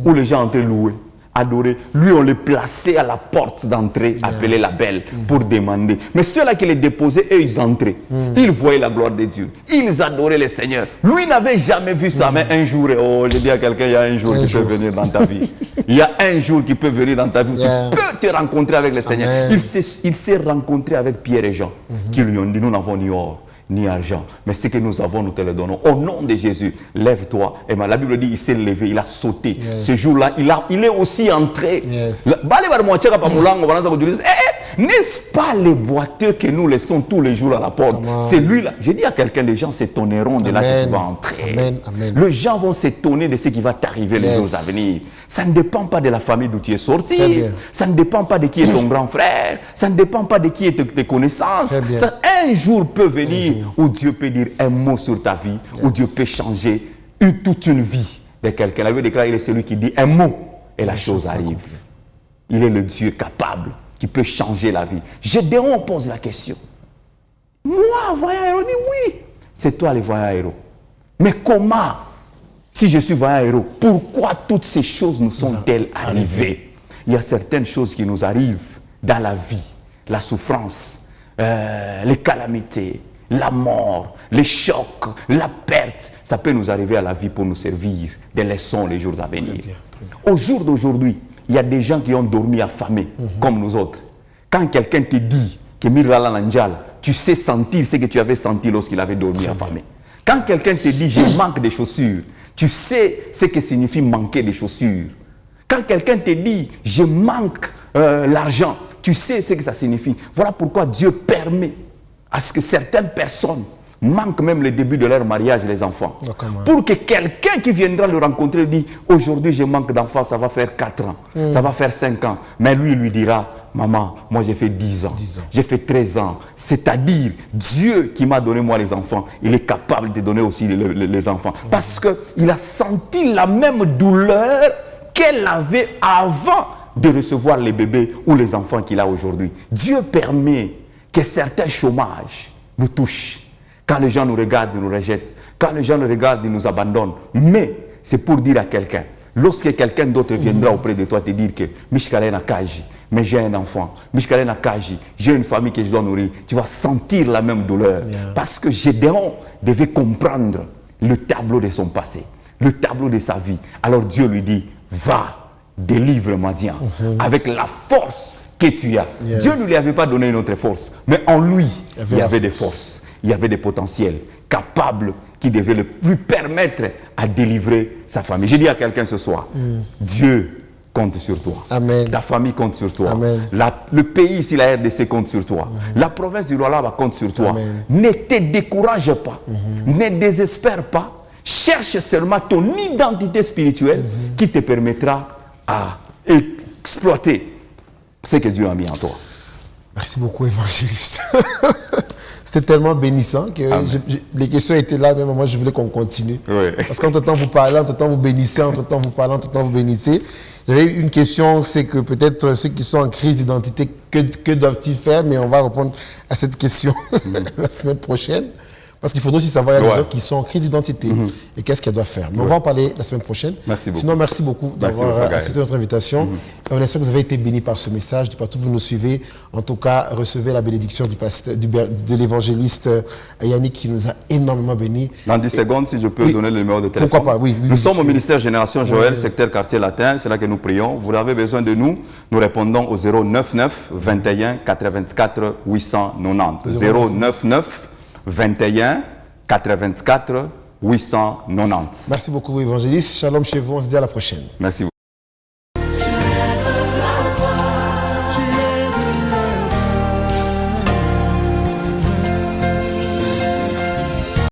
S2: où les gens entraient louer, adorer. Lui, on le plaçait à la porte d'entrée, appelé la belle, pour demander. Mais ceux-là qui les déposaient, eux, ils entraient. Ils voyaient la gloire de Dieu. Ils adoraient le Seigneur. Lui n'avait jamais vu ça, mais un jour, oh, je dis à quelqu'un, il y a un jour qui peut venir dans ta vie. Il y a un jour qui peut venir dans ta vie. Tu peux te rencontrer avec le Seigneur. Il s'est rencontré avec Pierre et Jean, qui lui ont dit, nous n'avons ni or, ni argent, mais ce que nous avons, nous te le donnons. Au nom de Jésus, lève-toi. Et la Bible dit, il s'est levé, il a sauté. Ce jour-là, il est aussi entré. N'est-ce pas les boiteux que nous laissons tous les jours à la porte? C'est lui-là. J'ai dit à quelqu'un, les gens s'étonneront de là que tu vas entrer.
S1: Amen. Amen.
S2: Les gens vont s'étonner de ce qui va t'arriver les jours à venir. Ça ne dépend pas de la famille d'où tu es sorti. Ça ne dépend pas de qui est ton grand frère. Ça ne dépend pas de qui est tes connaissances. Un jour peut venir où Dieu peut dire un mot sur ta vie, où Dieu peut changer toute une vie de quelqu'un. La Bible déclare, il est celui qui dit un mot et la chose arrive. Il est le Dieu capable qui peut changer la vie. Gédéon pose la question. Moi, voyant héros, dit oui. C'est toi le voyant héros. Mais comment? Si je suis voyant héros, pourquoi toutes ces choses nous sont-elles arrivées? Il y a certaines choses qui nous arrivent dans la vie. La souffrance, les calamités, la mort, les chocs, la perte. Ça peut nous arriver à la vie pour nous servir des leçons les jours à venir. Au jour d'aujourd'hui, il y a des gens qui ont dormi affamés, comme nous autres. Quand quelqu'un te dit que Mirala Nanjal, tu sais sentir ce que tu avais senti lorsqu'il avait dormi affamé. Quand quelqu'un te dit, je manque de chaussures, tu sais ce que signifie manquer des chaussures. Quand quelqu'un te dit, je manque l'argent, tu sais ce que ça signifie. Voilà pourquoi Dieu permet à ce que certaines personnes manquent même le début de leur mariage, les enfants. Pour que quelqu'un qui viendra le rencontrer dit, aujourd'hui je manque d'enfants, ça va faire 4 ans, ça va faire 5 ans. Mais lui, il lui dira, maman, moi j'ai fait 10 ans, j'ai fait 13 ans. C'est-à-dire, Dieu qui m'a donné moi les enfants, il est capable de donner aussi les enfants. Parce qu'il a senti la même douleur qu'elle avait avant de recevoir les bébés ou les enfants qu'il a aujourd'hui. Dieu permet que certains chômages nous touchent. Quand les gens nous regardent, ils nous rejettent. Quand les gens nous regardent, ils nous abandonnent. Mais c'est pour dire à quelqu'un, lorsque quelqu'un d'autre viendra auprès de toi te dire que Mishkalena Kaji, mais j'ai un enfant, Mishkalena Kaji, j'ai une famille que je dois nourrir, tu vas sentir la même douleur. Parce que Gédéon devait comprendre le tableau de son passé, le tableau de sa vie. Alors Dieu lui dit, va, délivre Madian avec la force que tu as. Dieu ne lui avait pas donné une autre force, mais en lui, il y avait des forces. Il y avait des potentiels capables qui devaient lui permettre à délivrer sa famille. J'ai dit à quelqu'un ce soir, Dieu compte sur toi.
S1: Amen.
S2: Ta famille compte sur toi.
S1: Amen.
S2: Le pays ici, la RDC compte sur toi. La province du Rwanda compte sur toi.
S1: Amen.
S2: Ne te décourage pas. Ne désespère pas. Cherche seulement ton identité spirituelle qui te permettra à exploiter ce que Dieu a mis en toi.
S1: Merci beaucoup, évangéliste. C'était tellement bénissant que les questions étaient là, mais moi je voulais qu'on continue. Parce qu'entre-temps vous parlez, entre-temps vous bénissez, entre-temps vous parlez, entre-temps vous bénissez. J'avais une question, c'est que peut-être ceux qui sont en crise d'identité, que doivent-ils faire? Mais on va répondre à cette question la semaine prochaine. Parce qu'il faudra aussi savoir, il y a des
S2: Ouais.
S1: gens qui sont en crise d'identité et qu'est-ce qu'elles doivent faire. Mais on va en parler la semaine prochaine.
S2: Merci beaucoup.
S1: Sinon, merci beaucoup d'avoir
S2: beaucoup,
S1: accepté notre invitation. Et on espère que vous avez été bénis par ce message. De partout où vous nous suivez, en tout cas, recevez la bénédiction de l'évangéliste Yannick qui nous a énormément bénis.
S2: Dans 10 secondes, si je peux donner le numéro de téléphone.
S1: Pourquoi pas, oui.
S2: Nous sommes au ministère Génération Joël, secteur quartier latin, c'est là que nous prions. Vous avez besoin de nous, nous répondons au 099 21 84 890. 099 21 84 890.
S1: Merci beaucoup, évangéliste. Shalom chez vous. On se dit à la prochaine.
S2: Merci beaucoup.